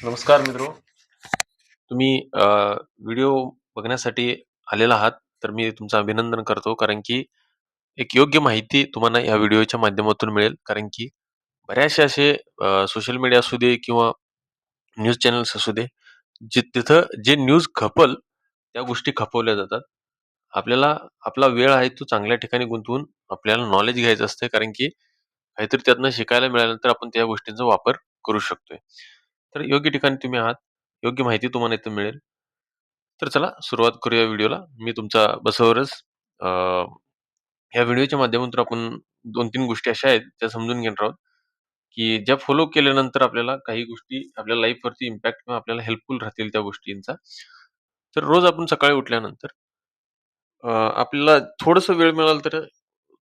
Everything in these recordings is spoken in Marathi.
नमस्कार मित्रो. तुम्ही व्हिडिओ बघण्यासाठी आलेला आहात, तर मी तुमचं अभिनंदन करतो. कारण की एक योग्य माहिती तुम्हाला या व्हिडिओच्या माध्यमातून मिळेल. कारण की बऱ्याचशा असे सोशल मीडिया असू दे किंवा न्यूज चॅनल्स असू दे, तिथं जे न्यूज खपल, त्या गोष्टी खपवल्या जातात. आपल्याला आपला वेळ आहे तो चांगल्या ठिकाणी गुंतवून आपल्याला नॉलेज घ्यायचं असतं. कारण की काहीतरी त्यातनं शिकायला मिळाल्यानंतर आपण त्या गोष्टींचा वापर करू शकतोय. तर योग्य ठिकाणी तुम्ही आहात. योग्य माहिती तुम्हाला इथं मिळेल. तर चला सुरुवात करूया व्हिडिओला. मी तुमचा बसवरच. अ, या व्हिडिओच्या माध्यमातून आपण 2-3 गोष्टी अशा आहेत, त्या समजून घेणार आहोत, की ज्या फॉलो केल्यानंतर आपल्याला काही गोष्टी आपल्या लाईफवरती इम्पॅक्ट किंवा आपल्याला हेल्पफुल राहतील त्या गोष्टींचा. तर रोज आपण सकाळी उठल्यानंतर आपल्याला थोडंसं वेळ मिळाला तर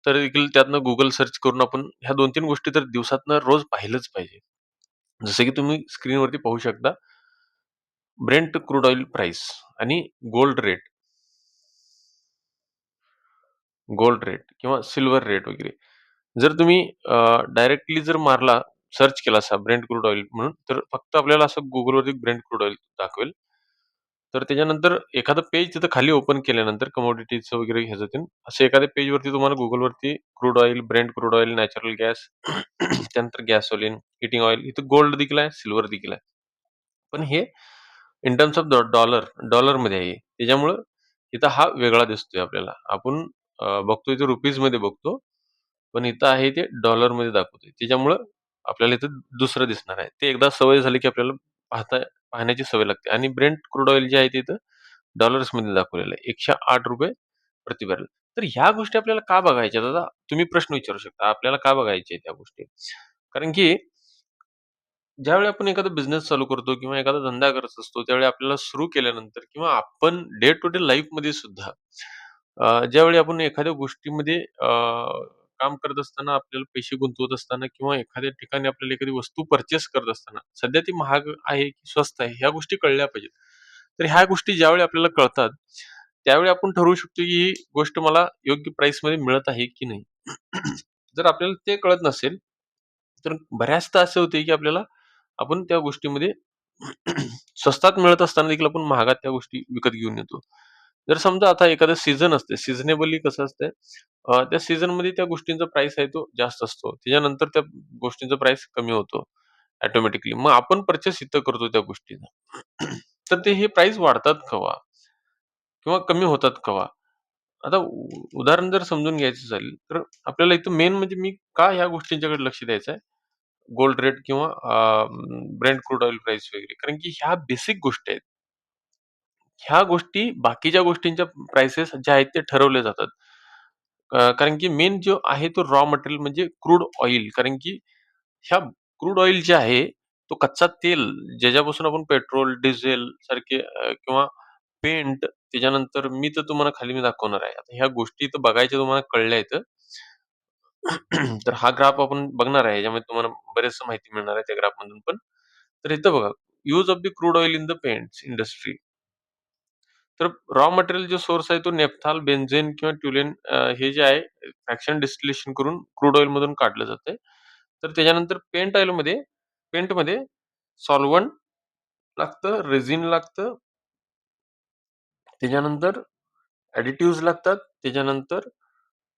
तर देखील त्यातनं Google सर्च करून आपण ह्या 2-3 गोष्टी तर दिवसातनं रोज पाहिलंच पाहिजे. जसं की तुम्ही स्क्रीनवरती पाहू शकता, ब्रेंट क्रूड ऑइल प्राइस आणि गोल्ड रेट. गोल्ड रेट किंवा सिल्व्हर रेट वगैरे. जर तुम्ही डायरेक्टली जर मारला, सर्च केला असा ब्रेंट क्रूड ऑइल म्हणून, तर फक्त आपल्याला असं Googleवरती ब्रेंट क्रूड ऑइल दाखवेल. तर त्याच्यानंतर एखादं पेज तिथं खाली ओपन केल्यानंतर कमोडिटीचं वगैरे ह्याचं तेन, असं एखाद्या पेजवरती तुम्हाला Googleवरती crude oil, Brent crude oil, natural gas, त्यानंतर गॅसोलीन, हीटिंग ऑइल, इथं गोल्ड देखील आहे, सिल्व्हर देखील आहे. पण हे इन टर्म्स ऑफ डॉलरमध्ये आहे. त्याच्यामुळं इथं हा वेगळा दिसतोय आपल्याला. आपण बघतोय ते रुपीजमध्ये बघतो. पण इथं आहे ते डॉलरमध्ये दाखवतोय. त्याच्यामुळं आपल्याला इथं दुसरं दिसणार आहे. ते एकदा सवय झाली की आपल्याला पाहता पाहण्याची सवय लागते आणि ब्रेंट क्रूड ऑइल जे आहे ते इथं डॉलर्समध्ये दाखवलेलं आहे. ₹108 प्रति बॅरल. तर ह्या गोष्टी आपल्याला का बघायच्या दादा? तुम्ही प्रश्न विचारू शकता. आपल्याला का बघायच्या आहेत त्या गोष्टी? कारण की ज्यावेळी आपण एखादा बिझनेस चालू करतो किंवा एखादा धंदा करत असतो, त्यावेळी आपल्याला सुरू केल्यानंतर किंवा आपण डे टू डे लाईफमध्ये सुद्धा ज्यावेळी आपण एखाद्या गोष्टीमध्ये काम करत असताना, आपल्याला पैसे गुंतवत असताना किंवा एखाद्या ठिकाणी आपल्याला एखादी वस्तू पर्चेस करत असताना, सध्या ती महाग आहे की स्वस्त आहे, ह्या गोष्टी कळल्या पाहिजेत. तर ह्या गोष्टी ज्यावेळी आपल्याला कळतात, त्यावेळी आपण ठरवू शकतो की ही गोष्ट मला योग्य प्राईसमध्ये मिळत आहे की नाही. जर आपल्याला ते कळत नसेल, तर बऱ्याचदा असं होते की आपल्याला आपण त्या गोष्टीमध्ये स्वस्तात मिळत असताना देखील आपण महागात त्या गोष्टी विकत घेऊन येतो. जर समजा आता एखादं सीझन असते, सीझनेबली कसं असतंय, त्या सीझनमध्ये त्या गोष्टींचा प्राईस आहे तो जास्त असतो. त्याच्यानंतर त्या गोष्टींचा प्राईस कमी होतो ऑटोमॅटिकली. मग आपण पर्चेस इथं करतो त्या गोष्टीचा. तर ते हे प्राईस वाढतात केव्हा किंवा कमी होतात केव्हा? आता उदाहरण जर समजून घ्यायचं झालं, तर आपल्याला इथं मेन म्हणजे मी का ह्या गोष्टींच्याकडे लक्ष द्यायचं आहे? गोल्ड रेट किंवा ब्रेंट क्रूड ऑइल प्राइस वगैरे. कारण की ह्या बेसिक गोष्टी आहेत. ह्या गोष्टी बाकीच्या गोष्टींच्या प्राइसेस ज्या आहेत ते ठरवले जातात. कारण की मेन जो आहे तो रॉ मटेरियल म्हणजे क्रूड ऑइल. कारण की ह्या क्रूड ऑइल जे आहे, तो कच्चा तेल ज्याच्यापासून आपण पेट्रोल, डिझेल सारखे किंवा पेंट त्याच्यानंतर तर तुम्हाला खाली मी दाखवणार आहे. आता ह्या गोष्टी इथं बघायच्या तुम्हाला कळल्या इथं. तर हा ग्राफ आपण बघणार आहे. याच्यामध्ये तुम्हाला बरेच माहिती मिळणार आहे त्या ग्राफमधून पण. तर इथं बघा, use of the crude oil in the paints industry. तर रॉ मटेरियल जो सोर्स आहे तो नेफ्थॉल, बेन्झीन किंवा ट्युलेन हे जे आहे फ्रॅक्शन डिस्टिलेशन करून क्रूड ऑइल मधून काढलं जातंय. तर त्याच्यानंतर पेंटमध्ये सॉल्व्हंट लागतं, रेझिन लागतं, त्याच्यानंतर ॲडिटिव्हज लागतात, त्याच्यानंतर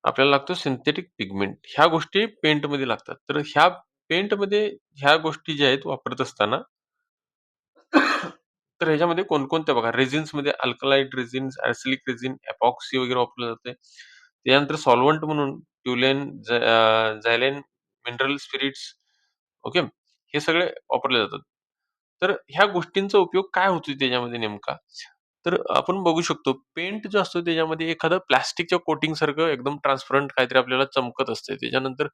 आपल्याला लागतो सिंथेटिक पिगमेंट. ह्या गोष्टी पेंटमध्ये लागतात. तर ह्या पेंटमध्ये ह्या गोष्टी ज्या आहेत वापरत असताना तर ह्याच्यामध्ये कोणकोणत्या बघा रेझिन्समध्ये अल्कलाइड रेझिन्स, ॲसिलिक रेझिन, एपॉक्सी वगैरे वापरलं जातंय. त्यानंतर सॉल्व्हंट म्हणून मिनरल स्पिरिट्स ओके. हे सगळे वापरले जातात. तर ह्या गोष्टींचा उपयोग काय होतोय त्याच्यामध्ये नेमका? तर आपण बघू शकतो पेंट जो असतो त्याच्यामध्ये एखादं प्लास्टिकच्या कोटिंगसारखं एकदम ट्रान्सपरंट काहीतरी आपल्याला चमकत असते. त्याच्यानंतर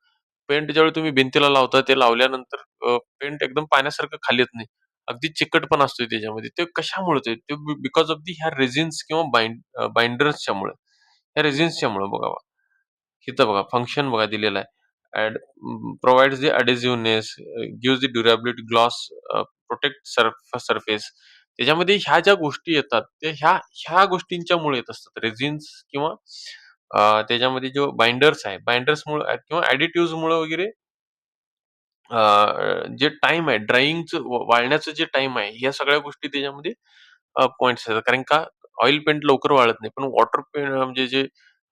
पेंट ज्यावेळी तुम्ही भिंतीला लावता ते लावल्यानंतर पेंट एकदम पाण्यासारखं खाली येत नाही. अगदी चिकटपणा असतोय त्याच्यामध्ये. ते कशामुळे होतंय? ते बिकॉज ऑफ ह्या रेझिन्स किंवा बाइंडर्सच्यामुळे. ह्या रेझिन्सच्यामुळे बघा. इथं बघा फंक्शन बघा दिलेलं आहे. Provides the adhesiveness, gives the durability, gloss, protect surface. त्याच्यामध्ये ह्या ज्या गोष्टी येतात, त्या ह्या गोष्टींच्यामुळे येत असतात. रेझिन्स किंवा त्याच्यामध्ये जो बाइंडर्स आहे, बाइंडर्समुळे किंवा ॲडिटिव्हजमुळे वगैरे जे टाईम आहे ड्रायिंगचं वाळण्याचं जे टाईम आहे, ह्या सगळ्या गोष्टी त्याच्यामध्ये पॉइंट्स आहेत. कारण का ऑइल पेंट लवकर वाळत नाही. पण वॉटर पेंट म्हणजे जे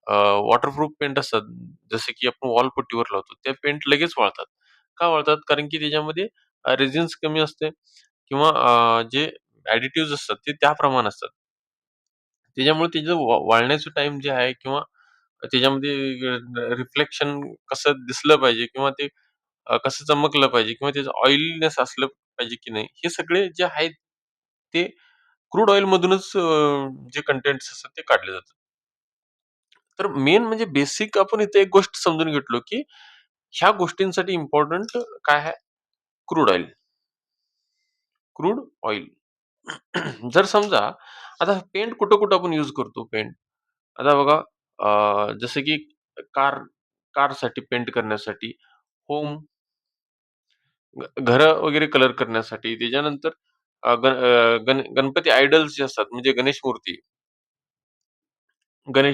वॉटरप्रूफ पेंट असतात, जसे की आपण वॉल पुट्टीवर लावतो, ते पेंट लगेच वाळतात. का वाळतात? कारण की त्याच्यामध्ये रेझिन्स कमी असते किंवा जे ॲडिटिव्हज असतात ते त्या प्रमाणात असतात. त्याच्यामुळे त्याचं वाळण्याचं टाईम जे आहे किंवा त्याच्यामध्ये रिफ्लेक्शन कसं दिसलं पाहिजे किंवा ते कसं चमकलं पाहिजे किंवा त्याचं ऑइलीनेस असलं पाहिजे की नाही, हे सगळे जे आहेत ते क्रूड ऑइलमधूनच जे कंटेंट्स असतात ते काढले जातात. तर मेन म्हणजे बेसिक आपण इथे एक गोष्ट समजून घेतलो, की ह्या गोष्टींसाठी इम्पोर्टंट काय आहे? Crude oil. Crude oil. जर समजा आता पेंट कुठं-कुठं आपण यूज करतो पेंट. आता बघा जसं की कार कारसाठी पेंट करण्यासाठी, होम घरं वगैरे कलर करण्यासाठी, त्याच्यानंतर गणपती आयडल्स जे असतात म्हणजे गणेश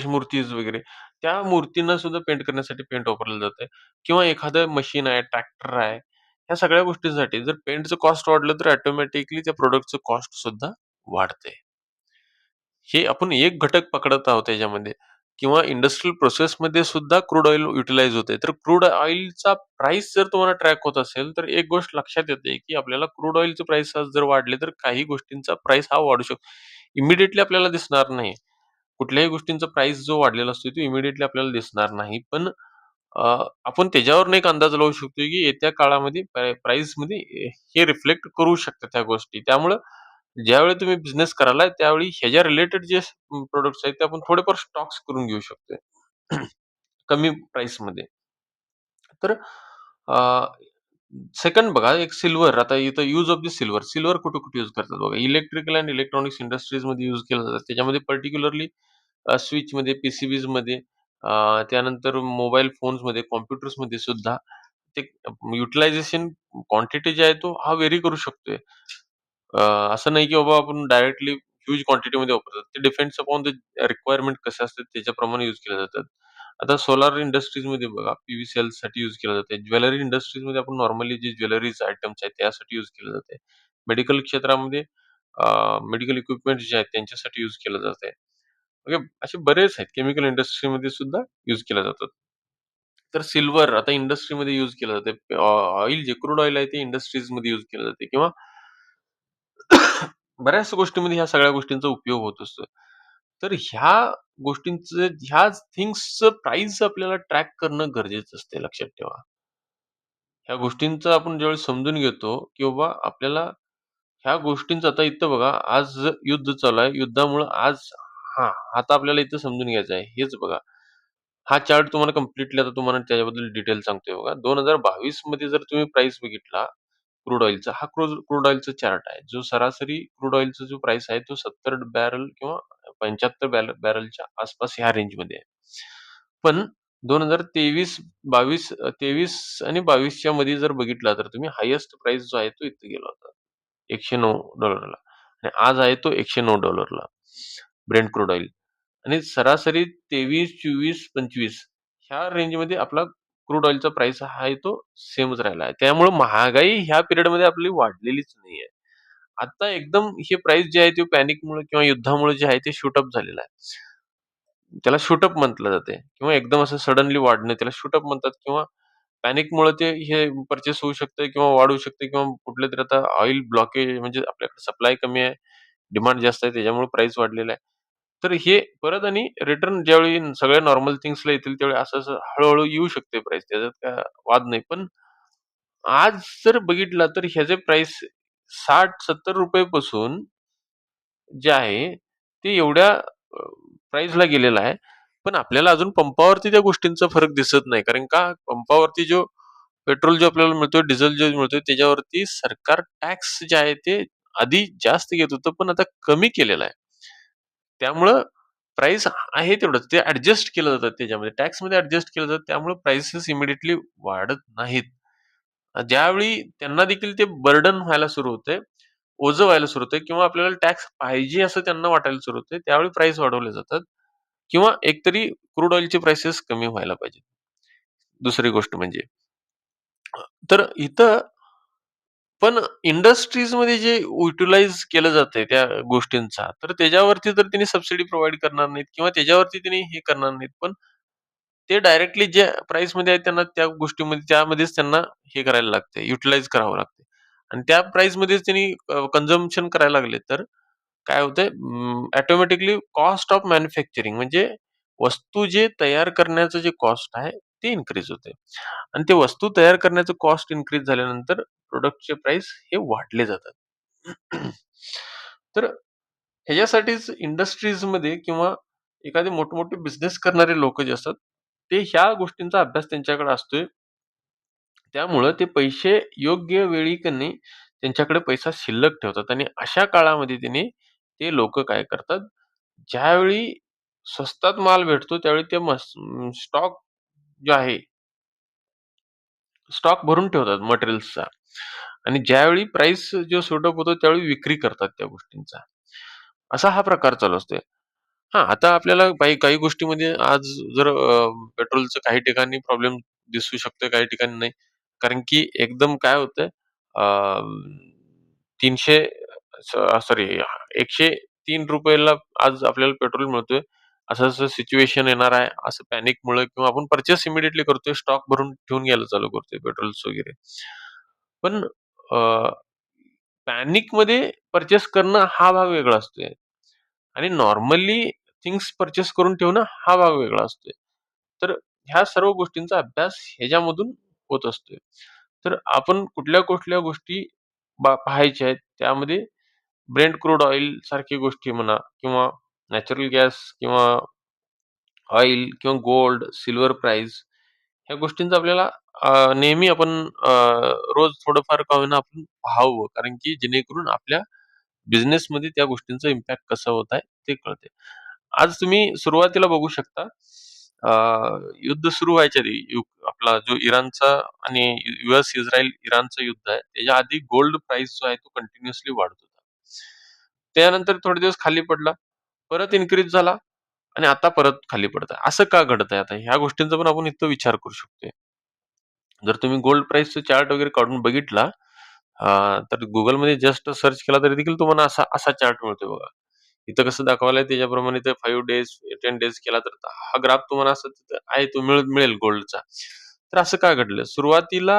मूर्तीज वगैरे, त्या मूर्तींना सुद्धा पेंट करण्यासाठी पेंट वापरलं जातंय किंवा एखादं मशीन आहे, ट्रॅक्टर आहे, ह्या सगळ्या गोष्टींसाठी जर पेंटचं कॉस्ट वाढलं, तर ऑटोमॅटिकली त्या प्रॉडक्टचं कॉस्ट सुद्धा वाढतंय. हे आपण एक घटक पकडत आहोत त्याच्यामध्ये किंवा इंडस्ट्रियल प्रोसेसमध्ये सुद्धा क्रूड ऑइल युटिलाइज होतंय. तर क्रूड ऑइलचा प्राइस जर तुम्हाला ट्रॅक होत असेल, तर एक गोष्ट लक्षात येते, की आपल्याला क्रूड ऑइलचे प्राइस जर वाढले, तर काही गोष्टींचा प्राइस हा वाढू शकतो. इमिडिएटली आपल्याला दिसणार नाही. कुठल्याही गोष्टींचा प्राइस जो वाढलेला असतो, तो इमिडिएटली आपल्याला दिसणार नाही. पण आपण त्याच्यावरून एक अंदाज लावू शकतो, की येत्या काळामध्ये प्राइसमध्ये हे रिफ्लेक्ट करू शकतात ह्या गोष्टी. त्यामुळं ज्यावेळी तुम्ही बिझनेस कराल, त्यावेळी ह्याच्या रिलेटेड जे आहेत, ते आपण थोडेफार स्टॉक्स करून घेऊ शकतोय. कमी प्राईसमध्ये. तर सेकंड बघा, एक सिल्व्हर आता इथं use of the silver. Silver कुठे-कुठे यूज करतात बघा. इलेक्ट्रिकल अँड इलेक्ट्रॉनिक्स इंडस्ट्रीजमध्ये यूज केलं जातं. त्याच्यामध्ये पर्टिक्युलरली स्विचमध्ये, पीसीबीजमध्ये त्यानंतर मोबाईल फोन्समध्ये, कॉम्प्युटर्समध्ये सुद्धा ते युटिलायझेशन क्वांटिटी जे आहे तो हा व्हेरी करू शकतोय. अ, असं नाही की बाबा आपण डायरेक्टली ह्यूज क्वांटिटीमध्ये वापरतात. ते डिपेंड्स अपॉन द रिक्वायरमेंट कसे असतात त्याच्याप्रमाणे यूज केले जातात. आता सोलार इंडस्ट्रीजमध्ये बघा पीव्ही सेल्ससाठी यूज केलं जाते. ज्वेलरी इंडस्ट्रीजमध्ये आपण नॉर्मली जे ज्वेलरीज आयटम्स आहेत त्यासाठी यूज केलं जाते. मेडिकल क्षेत्रामध्ये मेडिकल इक्विपमेंट्स जे आहेत त्यांच्यासाठी यूज केलं जातंय. म्हणजे असे बरेच आहेत. केमिकल इंडस्ट्रीमध्ये सुद्धा यूज केल्या जातात. तर सिल्व्हर आता इंडस्ट्रीमध्ये यूज केलं जाते. ऑइल जे क्रूड ऑइल आहे ते इंडस्ट्रीजमध्ये यूज केलं जाते किंवा बऱ्याच गोष्टींमध्ये ह्या सगळ्या गोष्टींचा उपयोग होत असतो. तर ह्या थिंग्सचं प्राईस आपल्याला ट्रॅक करणं गरजेचं असते लक्षात ठेवा. ह्या गोष्टींचं आपण ज्यावेळेस समजून घेतो, की बाबा आपल्याला ह्या गोष्टींचं आता इथं बघा आज युद्ध चालू आहे. युद्धामुळं आज हां, आता आपल्याला इथं समजून घ्यायचं आहे. हेच बघा. हा चार्ट तुम्हाला कंप्लीटली आता तुम्हाला त्याच्याबद्दल डिटेल सांगतोय बघा. 2022 मध्ये जर तुम्ही प्राईस बघितला क्रूड ऑइलचा, हा क्रूड ऑइलचा चार्ट आहे. जो सरासरी क्रूड ऑइलचा जो प्राईस आहे तो 70 बॅरल किंवा 75 बॅरलच्या आसपास ह्या रेंजमध्ये आहे. पण 2023 23 आणि 22च्या मध्ये जर बघितला तर तुम्ही हायेस्ट प्राईस जो आहे तो इथे गेला होता. $109 ला आणि आज आहे तो $109 ब्रेंट क्रूड ऑइल. आणि सरासरी 23, 24, 25 ह्या रेंजमध्ये आपला क्रूड ऑइलचा प्राइस आहे तो सेमच राहिला आहे. त्यामुळे महागाई ह्या पिरियडमध्ये आपली वाढलेलीच नाहीये. आता एकदम हे प्राइस जे आहे ते पॅनिकमुळे किंवा युद्धामुळे जे आहे ते शूट अप झालेलं आहे. त्याला शूट अप म्हटलं जाते किंवा एकदम असं सडनली वाढणं त्याला शूट अप म्हणतात किंवा पॅनिकमुळे ते हे पर्चेस होऊ शकतं किंवा वाढू शकते किंवा कुठल्यातरी आता ऑइल ब्लॉकेज म्हणजे आपल्याकडे सप्लाय कमी आहे, डिमांड जास्त आहे त्याच्यामुळे प्राइस वाढलेला आहे. तर हे परत आणि रिटर्न ज्यावेळी सगळ्या नॉर्मल थिंग्सला येतील त्यावेळी असं-असं हळू-हळू येऊ शकते प्राइस त्याच्यात काय वाद नाही. पण आज जर बघितला तर ह्याचे प्राइस ₹60-70 पासून जे आहे ते एवढ्या प्राइसला गेलेलं आहे. पण आपल्याला अजून पंपावरती त्या गोष्टींचा फरक दिसत नाही. कारण का पंपावरती जो पेट्रोल जो आपल्याला मिळतोय, डिझेल जो मिळतोय त्याच्यावरती सरकार टॅक्स जे आहे ते आधी जास्त घेत होतं, पण आता कमी केलेला आहे. त्यामुळं प्राईस आहे तेवढंच. ते ॲडजस्ट केलं जातं त्याच्यामध्ये. टॅक्समध्ये ॲडजस्ट केलं जातं. त्यामुळे प्राइसेस इमिडिएटली वाढत नाहीत. ज्यावेळी त्यांना देखील ते बर्डन व्हायला सुरू होतंय, ओझं व्हायला सुरू होतंय किंवा आपल्याला टॅक्स पाहिजे असं त्यांना वाटायला सुरू होतंय, त्यावेळी प्राईस वाढवले जातात किंवा एकतरी क्रूड ऑइलचे प्राइसेस कमी व्हायला पाहिजे. दुसरी गोष्ट म्हणजे. तर इथं पण इंडस्ट्रीजमध्ये जे युटिलाइज केलं जातंय त्या गोष्टींचा, तर त्याच्यावरती तर त्यांनी सबसिडी प्रोव्हाईड करणार नाहीत किंवा त्याच्यावरती त्यांनी हे करणार नाहीत. पण ते डायरेक्टली ज्या प्राईसमध्ये आहेत त्यांना त्या गोष्टीमध्ये त्यामध्येच त्यांना हे करायला लागतंय, युटिलाइज करावं लागतंय. आणि त्या प्राईसमध्येच त्यांनी कन्झम्पशन करायला लागले, तर काय होतंय ऑटोमॅटिकली कॉस्ट ऑफ मॅन्युफॅक्चरिंग म्हणजे वस्तू जे तयार करण्याचं जे कॉस्ट आहे, ते इन्क्रीज होते. आणि ते वस्तू तयार करण्याचं कॉस्ट इन्क्रीज झाल्यानंतर प्रॉडक्टचे प्राइस हे वाढले जातात. तर ह्याच्यासाठीच इंडस्ट्रीजमध्ये किंवा एखादे मोठे-मोठे बिझनेस करणारे लोकं जे असतात, ते ह्या गोष्टींचा अभ्यास त्यांच्याकडे असतोय. त्यामुळं ते पैसे योग्य वेळी की नाही त्यांच्याकडे पैसा शिल्लक ठेवतात आणि अशा काळामध्ये त्यांनी ते लोकं काय करतात, ज्यावेळी स्वस्तात माल भेटतो त्यावेळी ते स्टॉक जो आहे स्टॉक भरून ठेवतात मटेरियल्सचा आणि ज्यावेळी प्राईस जो सूट अप होतो त्यावेळी विक्री करतात त्या गोष्टींचा. असा हा प्रकार चालू असतोय. हां, आता आपल्याला काही काही गोष्टीमध्ये आज जर पेट्रोलचं काही ठिकाणी प्रॉब्लेम दिसू शकतोय, काही ठिकाणी नाही. कारण की एकदम काय होतंय 300 सॉरी ₹103 ला आज आपल्याला पेट्रोल मिळतोय. असं-असं सिच्युएशन येणार आहे, असं पॅनिकमुळं किंवा आपण पर्चेस इमिडिएटली करतोय, स्टॉक भरून ठेवून घ्यायला चालू करतोय पेट्रोल्स वगैरे. पण अ, पॅनिकमध्ये पर्चेस करणं हा भाग वेगळा असतोय आणि नॉर्मली थिंग्स पर्चेस करून ठेवणं हा भाग वेगळा असतोय. तर ह्या सर्व गोष्टींचा अभ्यास ह्याच्यामधून होत असतोय. तर आपण कुठल्या-कुठल्या गोष्टी पाहायच्या आहेत, त्यामध्ये ब्रेंट क्रूड ऑइल सारखी गोष्टी म्हणा किंवा नॅचरल गॅस किंवा ऑइल किंवा गोल्ड, सिल्व्हर प्राइस ह्या गोष्टींचा आपल्याला नेहमी आपण अ, रोज थोडंफार का होईना आपण पाहावं. कारण की जेणेकरून आपल्या बिझनेसमध्ये त्या गोष्टींचा इम्पॅक्ट कसा होत आहे ते कळते. आज तुम्ही सुरुवातीला बघू शकता अ, युद्ध सुरू व्हायच्या आधी आपला जो इराणचा आणि इस्रायल इराणचं युद्ध आहे, त्याच्या आधी गोल्ड प्राइस जो आहे तो कंटिन्युअसली वाढत होता. त्यानंतर थोडे दिवस खाली पडला, परत इन्क्रीज झाला आणि आता परत खाली पडत आहे. असं का घडतंय आता? ह्या गोष्टींचा पण आपण इथं विचार करू शकतोय. जर तुम्ही गोल्ड प्राइसचा चार्ट वगैरे काढून बघितला अ, तर Googleमध्ये जस्ट सर्च केला तरी देखील तुम्हाला असा असा चार्ट मिळतोय बघा. इथं कसं दाखवलंय त्याच्याप्रमाणे ते 5 डेज, 10 डेज केला तर हा ग्राफ तुम्हाला असं तिथं आहे तो मिळेल गोल्डचा. तर असं का घडलं? सुरुवातीला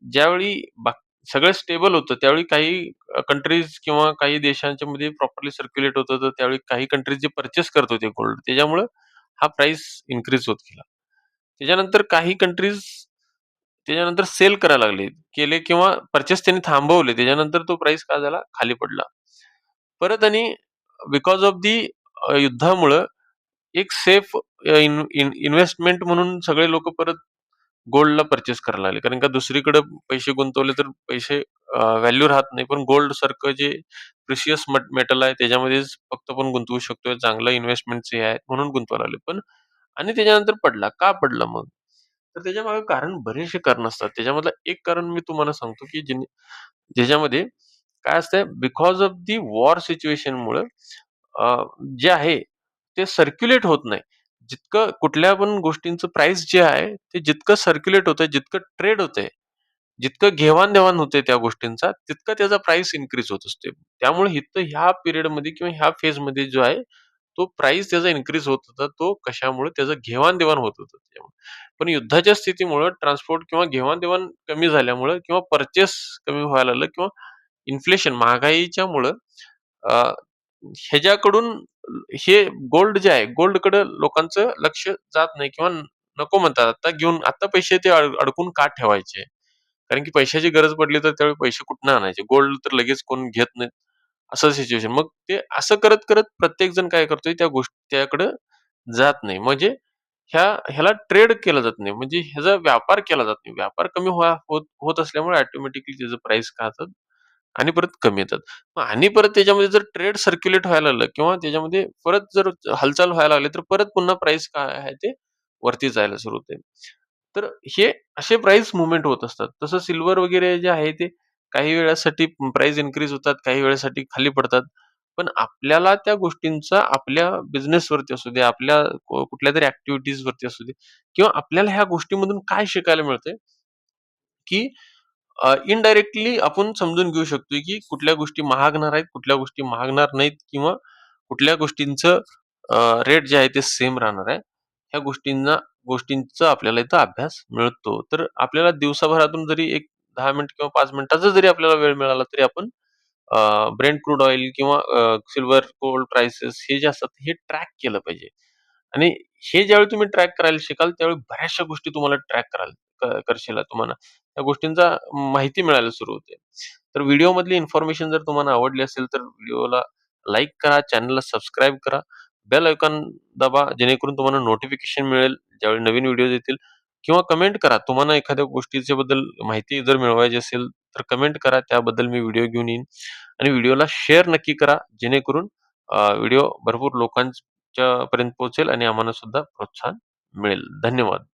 ज्यावेळी सगळं स्टेबल होतं, त्यावेळी काही कंट्रीज किंवा काही देशांच्या मध्ये प्रॉपरली सर्क्युलेट होत होतं. त्यावेळी काही कंट्रीज जे पर्चेस करत होते गोल्ड, त्याच्यामुळं हा प्राईस इन्क्रीज होत गेला. त्याच्यानंतर काही कंट्रीज त्याच्यानंतर सेल करायला लागले, केले किंवा पर्चेस त्यांनी थांबवले. त्याच्यानंतर तो प्राईस काय झाला, खाली पडला. परत आणि बिकॉज ऑफ दी युद्धामुळं एक सेफ इन्व्हेस्टमेंट म्हणून सगळे लोकं परत गोल्डला पर्चेस करायला लागले. कारण का दुसरीकडे पैसे गुंतवले तर पैसे व्हॅल्यू राहत नाही. पण गोल्ड सारखं जे प्रिशियस मेटल आहे त्याच्यामध्येच फक्त आपण गुंतवू शकतोय. चांगलं इन्व्हेस्टमेंटचे हे आहे म्हणून गुंतवायला लागले. पण आणि त्याच्यानंतर पडला. का पडला मग? तर त्याच्यामागे कारण बरेचसे कारण असतात. त्याच्यामधलं एक कारण मी तुम्हाला सांगतो, की ज्याच्यामध्ये काय असतंय बिकॉज ऑफ दी वॉर सिच्युएशनमुळं जे आहे ते सर्क्युलेट होत नाही. जितकं कुठल्या पण गोष्टींचं प्राइस जे आहे, ते जितकं सर्क्युलेट होतंय, जितकं ट्रेड होतंय, जितकं घेवाण-देवाण होते त्या गोष्टींचा, तितका त्याचा प्राइस इन्क्रीज होत असते. त्यामुळे इथं ह्या पिरियडमध्ये किंवा ह्या फेजमध्ये जो आहे, तो प्राइस त्याचा इन्क्रीज होत होता. तो कशामुळे? त्याचं घेवाण-देवाण होत होतं त्यामुळे. पण युद्धाच्या स्थितीमुळं ट्रान्सपोर्ट किंवा घेवाण-देवाण कमी झाल्यामुळं किंवा पर्चेस कमी व्हायला लागलं किंवा इन्फ्लेशन महागाईच्यामुळं अ, ह्याच्याकडून हे गोल्ड जे आहे, गोल्डकडे लोकांचं लक्ष जात नाही किंवा नको म्हणतात. आता घेऊन आता पैसे ते अडकून का ठेवायचे? कारण की पैशाची गरज पडली तर त्यावेळी पैसे कुठनं आणायचे? गोल्ड तर लगेच कोण घेत नाहीत. असं सिच्युएशन. मग ते असं करत-करत प्रत्येक जण काय करतोय त्या त्याकडं जात नाही. म्हणजे ह्याला ट्रेड केला जात नाही. म्हणजे ह्याचा व्यापार केला जात नाही. व्यापार कमी होत होत असल्यामुळे ऑटोमॅटिकली त्याचं प्राईस काय होतात आणि परत कमी येतात. मग आणि परत त्याच्यामध्ये जर ट्रेड सर्क्युलेट व्हायला लागलं किंवा त्याच्यामध्ये परत जर हालचाल व्हायला लागली, तर परत पुन्हा प्राईस काय आहे ते वरती जायला सुरू होते. तर हे असे प्राईस मूव्हमेंट होत असतात. तसं सिल्व्हर वगैरे जे आहे ते काही वेळासाठी प्राईस इन्क्रीज होतात, काही वेळासाठी खाली पडतात. पण आपल्याला त्या गोष्टींचा आपल्या बिझनेसवरती असू दे, आपल्या कुठल्यातरी ॲक्टिव्हिटीजवरती असू दे किंवा आपल्याला ह्या गोष्टींमधून काय शिकायला मिळतंय की इनडायरेक्टली आपण समजून घेऊ शकतो, की कुठल्या गोष्टी महागणार आहेत, कुठल्या गोष्टी महागणार नाहीत किंवा कुठल्या गोष्टींचं रेट जे आहे ते सेम राहणार आहे. ह्या गोष्टींचा आपल्याला इथं अभ्यास मिळतो. तर आपल्याला दिवसाभरातून जरी एक 10 मिनिट किंवा 5 मिनिटाचा जरी आपल्याला वेळ मिळाला, तरी आपण ब्रेंट क्रूड ऑइल किंवा सिल्व्हर, गोल्ड प्राइसेस हे जे असतात हे ट्रॅक केलं पाहिजे. आणि हे ज्यावेळी तुम्ही ट्रॅक करायला शिकाल, त्यावेळी बऱ्याचशा गोष्टी तुम्हाला ट्रॅक करशील तुम्हाला. त्या गोष्टींचा माहिती मिळायला सुरू होते. तर व्हिडिओमधली इन्फॉर्मेशन जर तुम्हाला आवडली असेल, तर व्हिडिओला लाईक करा, चॅनलला सबस्क्राईब करा, बेल आयकॉन दाबा, जेणेकरून तुम्हाला नोटिफिकेशन मिळेल ज्यावेळी नवीन व्हिडिओज येतील. किंवा कमेंट करा. तुम्हाला एखाद्या गोष्टीच्या बद्दल माहिती जर मिळवायची असेल, तर कमेंट करा. त्याबद्दल मी व्हिडिओ घेऊन येईन. आणि व्हिडिओला शेअर नक्की करा, जेणेकरून व्हिडिओ भरपूर लोकांच्या पर्यंत पोहोचेल आणि आम्हाला सुद्धा प्रोत्साहन मिळेल. धन्यवाद.